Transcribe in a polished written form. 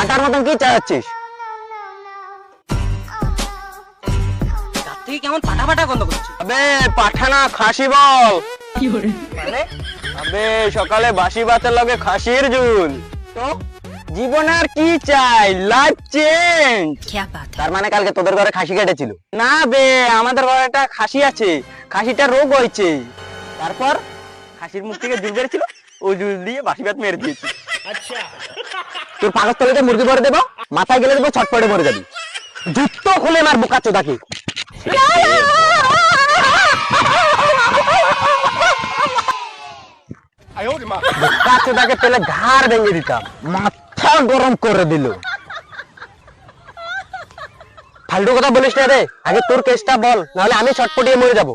পাটার মতন কি চাচ্ছিস? তার থেকে কেমন পাটা পাটা গন্ধ করছে। আবে পাঠা না, খাসি বল। মানে আবে সকালে বাসি ভাতের লগে খাসির ঝুল। তো জীবনে আর কি চাই? Life change. তার মানে কালকে তোদের ঘরে খাসি কেটেছিল? না বে, আমাদের ঘরে একটা খাসি আছে, খাসিটা রোগ হয়েছে। তারপর খাসির মুখ থেকে জুল বেরিয়েছিল, ওই জুল দিয়ে বাসি ভাত মেরে দিয়েছি। আচ্ছা, তোর পাকস্থলীতে মুরগি ভরে দেবো, মাথায় গেলে দেবো, ছটপটে মরে যাবি। জুতো খুলে মার বোকা চোদাকে। বোকা চোদাকে পেলে ঘাড় ভেঙে দিতাম, মাথা গরম করে দিল। ফালতু কথা বলিস না রে, আগে তোর কেসটা বল, নাহলে আমি ছটপটিয়ে মরে যাবো।